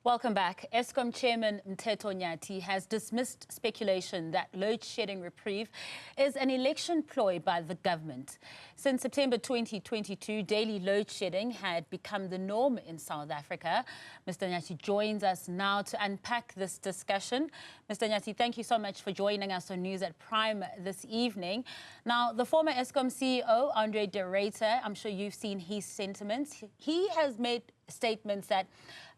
Welcome back. Eskom Chairman Mteto Nyati has dismissed speculation that load shedding reprieve is an election ploy by the government. Since September 2022, daily load shedding had become the norm in South Africa. Mr. Nyati joins us now to unpack this discussion. Mr. Nyati, thank you so much for joining us on News at Prime this evening. Now, the former Eskom CEO, Andre de Ruyter, I'm sure you've seen his sentiments. He has made statements that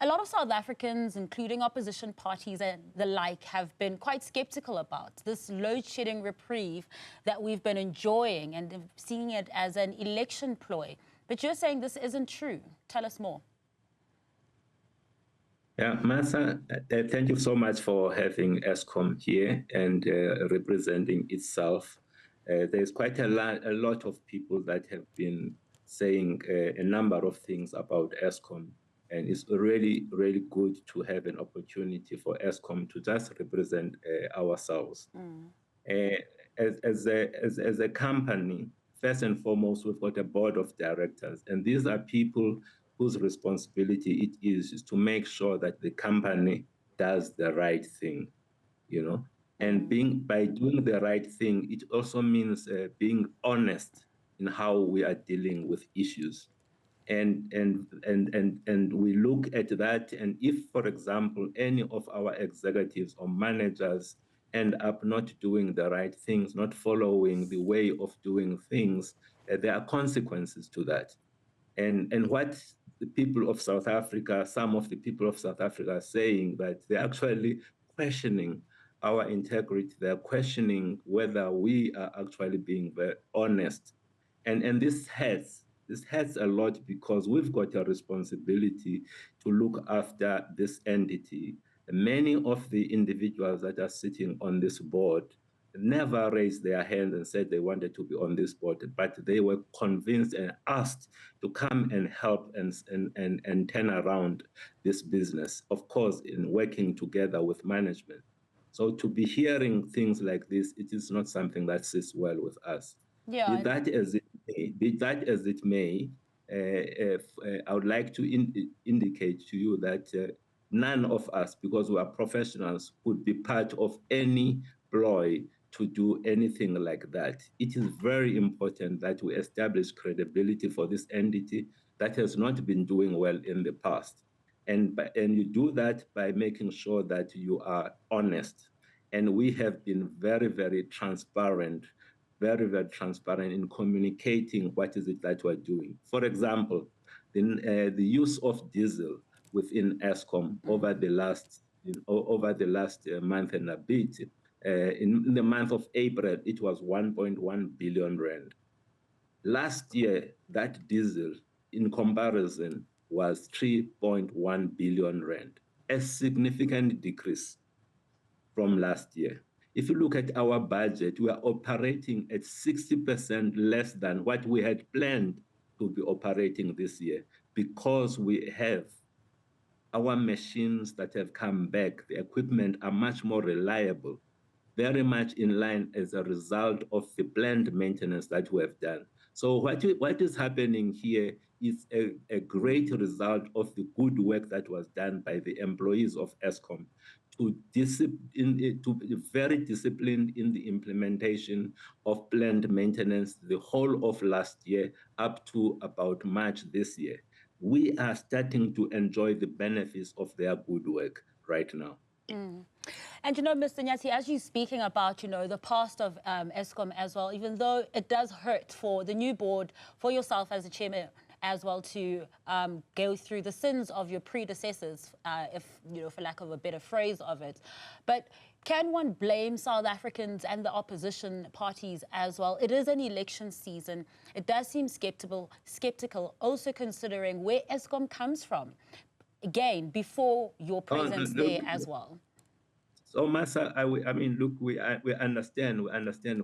a lot of South Africans, including opposition parties and the like, have been quite skeptical about this load shedding reprieve that we've been enjoying and seeing it as an election ploy. But you're saying this isn't true. Tell us more. Yeah, Masa, thank you so much for having Eskom here and representing itself. There's quite a lot of people that have been saying a number of things about Eskom, and it's really, really good to have an opportunity for Eskom to just represent ourselves. As a company, first and foremost, we've got a board of directors, and these are people whose responsibility it is to make sure that the company does the right thing, you know. And by doing the right thing, it also means being honest in how we are dealing with issues. And we look at that, and if, for example, any of our executives or managers end up not doing the right things, not following the way of doing things, there are consequences to that. And what the people of South Africa, some of the people of South Africa are saying, that they're actually questioning our integrity. They're questioning whether we are actually being very honest. And this hurts a lot, because we've got a responsibility to look after this entity. Many of the individuals that are sitting on this board never raised their hand and said they wanted to be on this board, but they were convinced and asked to come and help and turn around this business, of course, in working together with management. So to be hearing things like this, it is not something that sits well with us. Yeah. Be that as it may, I would like to indicate to you that none of us, because we are professionals, would be part of any ploy to do anything like that. It is very important that we establish credibility for this entity that has not been doing well in the past. And you do that by making sure that you are honest. And we have been very, very transparent in communicating what is it that we're doing. For example, the use of diesel within Eskom over the last month and a bit. In the month of April, it was 1.1 billion rand. Last year, that diesel, in comparison, was 3.1 billion rand, a significant decrease from last year. If you look at our budget, we are operating at 60% less than what we had planned to be operating this year, because we have our machines that have come back. The equipment are much more reliable, very much in line as a result of the planned maintenance that we have done. So what is happening here is a great result of the good work that was done by the employees of Eskom to be very disciplined in the implementation of planned maintenance the whole of last year up to about March this year. We are starting to enjoy the benefits of their good work right now. And Mr. Nyati, as you're speaking about, the past of Eskom as well, even though it does hurt for the new board, for yourself as a chairman as well, to go through the sins of your predecessors, if, for lack of a better phrase of it. But can one blame South Africans and the opposition parties as well? It is an election season. It does seem skeptical, also considering where Eskom comes from. Again, before your presence there as well. So, Masa, I mean, look, we understand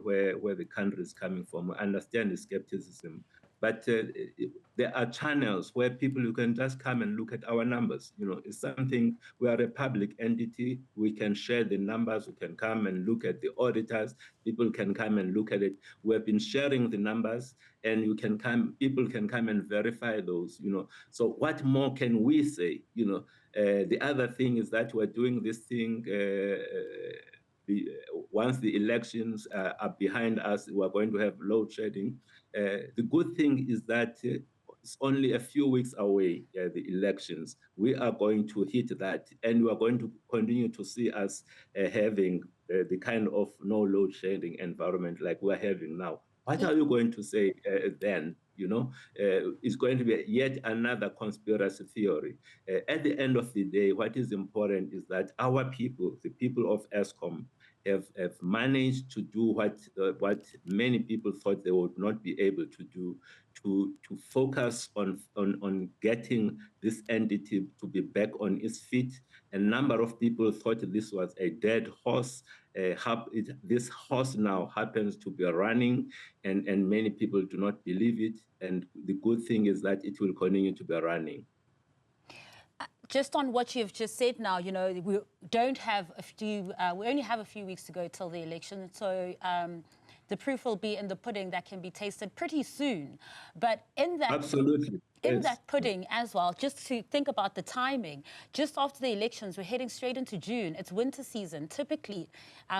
where the country is coming from. We understand the skepticism, but there are channels where you can just come and look at our numbers. It's something, we are a public entity. We can share the numbers. We can come and look at the auditors. People can come and look at it. We have been sharing the numbers, and people can come and verify those. So what more can we say? The other thing is that we're doing this thing, once the elections are behind us, we're going to have load shedding. The good thing is that it's only a few weeks away, the elections. We are going to hit that, and we are going to continue to see us having the kind of no load shedding environment like we're having now. What are you going to say then? It's going to be yet another conspiracy theory. At the end of the day, what is important is that our people, the people of Eskom, have managed to do what many people thought they would not be able to do, to focus on getting this entity to be back on its feet. A number of people thought this was a dead horse. This horse now happens to be running, and many people do not believe it. And the good thing is that it will continue to be running. Just on what you've just said now, we don't have we only have a few weeks to go till the election. So the proof will be in the pudding that can be tasted pretty soon. But in that, absolutely. In that pudding as well, just to think about the timing, just after the elections, we're heading straight into June. It's winter season. Typically,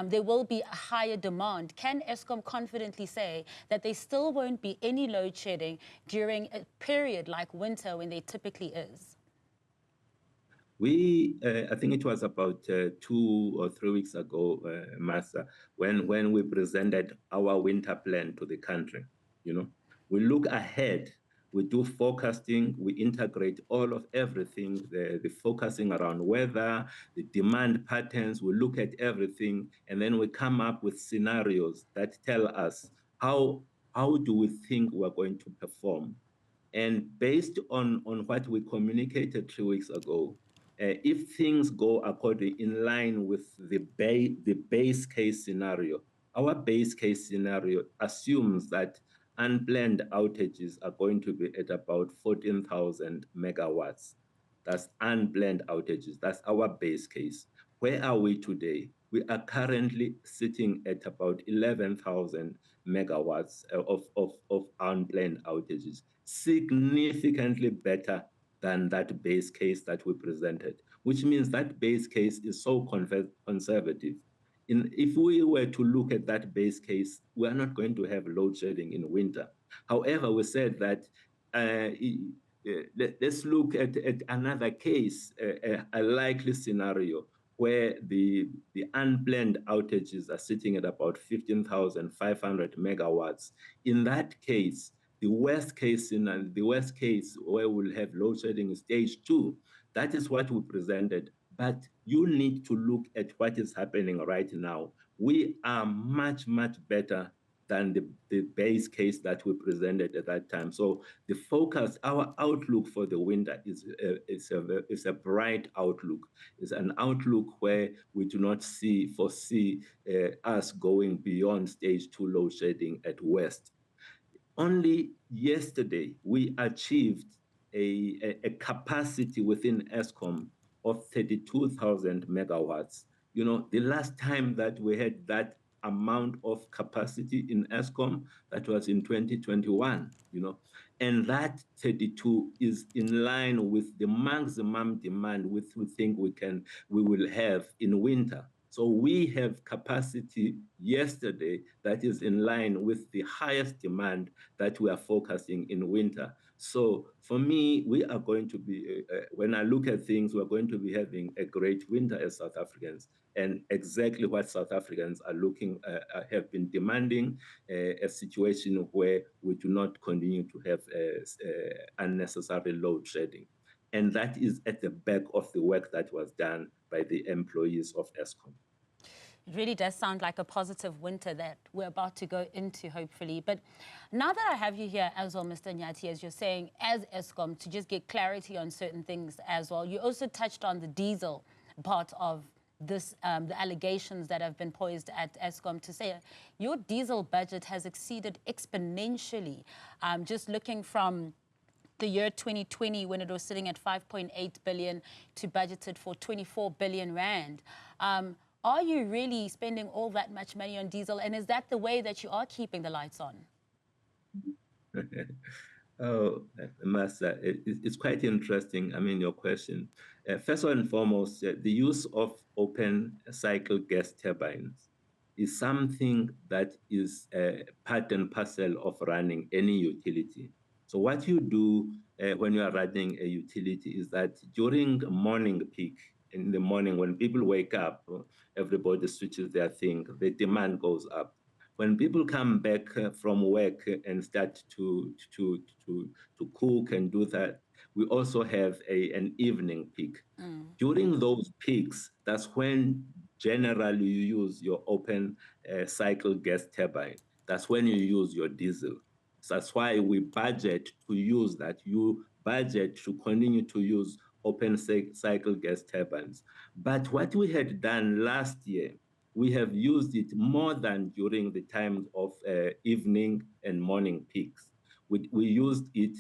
there will be a higher demand. Can Eskom confidently say that there still won't be any load shedding during a period like winter when there typically is? I think it was about 2 or 3 weeks ago, Master, when we presented our winter plan to the country. We look ahead, we do forecasting, we integrate all of everything, the focusing around weather, the demand patterns, we look at everything, and then we come up with scenarios that tell us how do we think we're going to perform. And based on what we communicated 3 weeks ago, if things go according in line with the base case scenario, our base case scenario assumes that unplanned outages are going to be at about 14,000 megawatts. That's unplanned outages. That's our base case. Where are we today? We are currently sitting at about 11,000 megawatts of unplanned outages, significantly better than that base case that we presented, which means that base case is so conservative. If we were to look at that base case, we are not going to have load shedding in winter. However, we said that let's look at another case, a likely scenario where the unplanned outages are sitting at about 15,500 megawatts. In that case, the worst case where we'll have load shedding is stage 2. That is what we presented. But you need to look at what is happening right now. We are much, much better than the base case that we presented at that time. So the focus, our outlook for the winter is a bright outlook. It's an outlook where we do not foresee us going beyond stage 2 load shedding at West. Only yesterday, we achieved a capacity within Eskom of 32,000 megawatts. The last time that we had that amount of capacity in Eskom, that was in 2021, and that 32 is in line with the maximum demand we think we will have in winter. So we have capacity yesterday that is in line with the highest demand that we are focusing in winter. So for me, we are going to be, when I look at things, we're going to be having a great winter as South Africans, and exactly what South Africans are have been demanding, a situation where we do not continue to have unnecessary load shedding. And that is at the back of the work that was done by the employees of Eskom. It really does sound like a positive winter that we're about to go into, hopefully. But now that I have you here as well, Mr. Nyati, as you're saying, as Eskom, to just get clarity on certain things as well, you also touched on the diesel part of this, the allegations that have been posed at Eskom to say your diesel budget has exceeded exponentially. Just looking from the year 2020, when it was sitting at 5.8 billion to budgeted for 24 billion rand. Are you really spending all that much money on diesel? And is that the way that you are keeping the lights on? Oh, Master, it's quite interesting. I mean, your question. First and foremost, the use of open cycle gas turbines is something that is part and parcel of running any utility. So what you do when you are running a utility is that during morning peak, in the morning when people wake up, everybody switches their thing, the demand goes up. When people come back from work and start to cook and do that, we also have an evening peak. During those peaks, that's when generally you use your open cycle gas turbine. That's when you use your diesel. So that's why we budget to use that. You budget to continue to use open cycle gas turbines. But what we had done last year, we have used it more than during the times of evening and morning peaks. We used it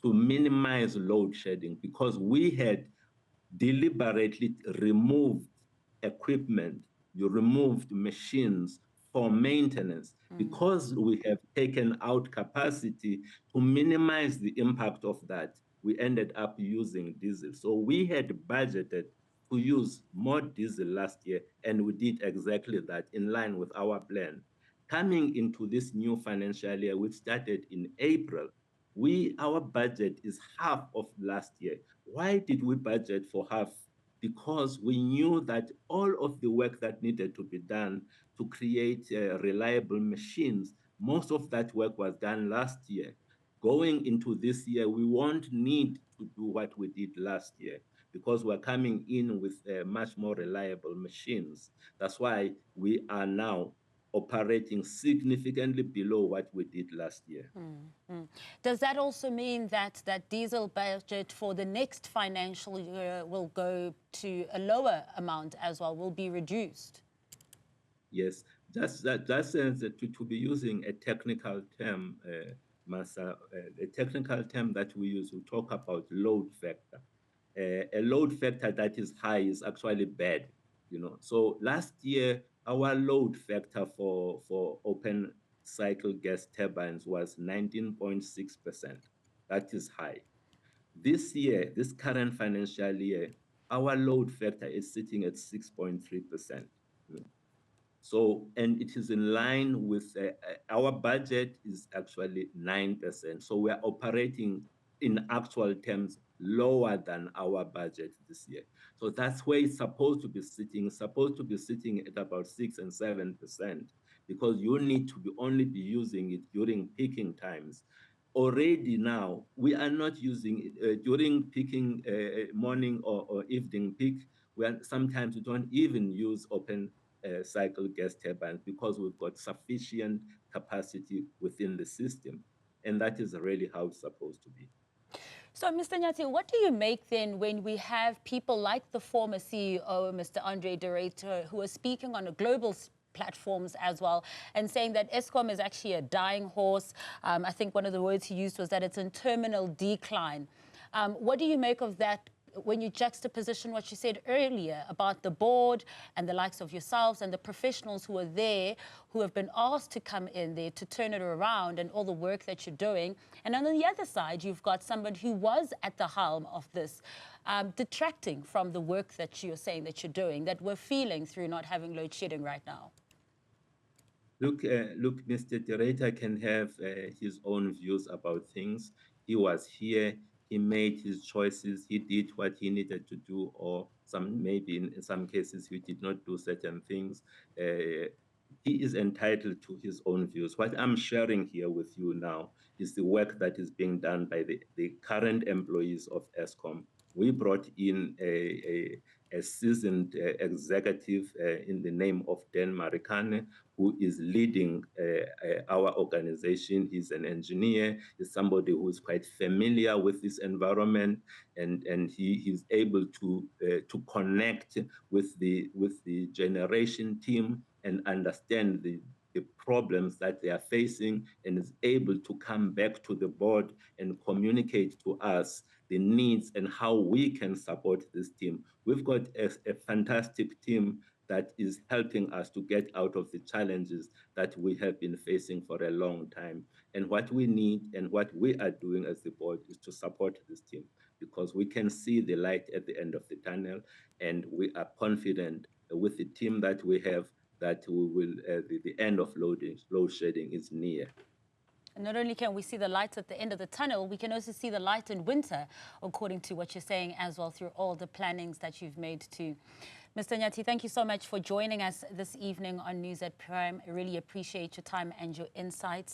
to minimize load shedding because we had deliberately removed equipment, you removed machines for maintenance because we have taken out capacity to minimize the impact of that. We ended up using diesel. So we had budgeted to use more diesel last year, and we did exactly that in line with our plan. Coming into this new financial year, which started in April, our budget is half of last year. Why did we budget for half? Because we knew that all of the work that needed to be done to create reliable machines, most of that work was done last year. Going into this year, we won't need to do what we did last year because we're coming in with much more reliable machines. That's why we are now operating significantly below what we did last year. Does that also mean that that diesel budget for the next financial year will go to a lower amount as well, will be reduced? Yes, that's to be using a technical term, Masa, a technical term that we use, we talk about load factor. A load factor that is high is actually bad, you know. So last year, our load factor for open cycle gas turbines was 19.6%. That is high. This year, this current financial year, our load factor is sitting at 6.3%. So, and it is in line with our budget is actually 9%. So we are operating in actual terms lower than our budget this year. So that's where it's supposed to be sitting at about 6 and 7%, because you need to only be using it during peaking times. Already now, we are not using it during peaking morning or evening peak. Sometimes we don't even use open cycle gas turbines because we've got sufficient capacity within the system. And that is really how it's supposed to be. So, Mr. Nyati, what do you make then when we have people like the former CEO, Mr. Andre de Ruyter, who are speaking on a global platforms as well and saying that Eskom is actually a dying horse? I think one of the words he used was that it's in terminal decline. What do you make of that when you juxtaposition what you said earlier about the board and the likes of yourselves and the professionals who are there, who have been asked to come in there to turn it around and all the work that you're doing? And on the other side, you've got somebody who was at the helm of this, detracting from the work that you're saying that you're doing, that we're feeling through not having load shedding right now. Look, Mr. De Ruyter can have his own views about things. He was here. He made his choices. He did what he needed to do, or maybe in some cases he did not do certain things. He is entitled to his own views. What I'm sharing here with you now is the work that is being done by the current employees of Eskom. We brought in a seasoned executive in the name of Dan Marikane, who is leading our organization. He's an engineer. He's somebody who is quite familiar with this environment, and he's able to connect with the generation team and understand the problems that they are facing, and is able to come back to the board and communicate to us the needs and how we can support this team. We've got a fantastic team that is helping us to get out of the challenges that we have been facing for a long time. And what we need and what we are doing as the board is to support this team, because we can see the light at the end of the tunnel, and we are confident with the team that we have that we will, the end of load shedding is near. And not only can we see the light at the end of the tunnel, we can also see the light in winter, according to what you're saying as well, through all the plannings that you've made too. Mr. Nyati, thank you so much for joining us this evening on News at Prime. I really appreciate your time and your insights.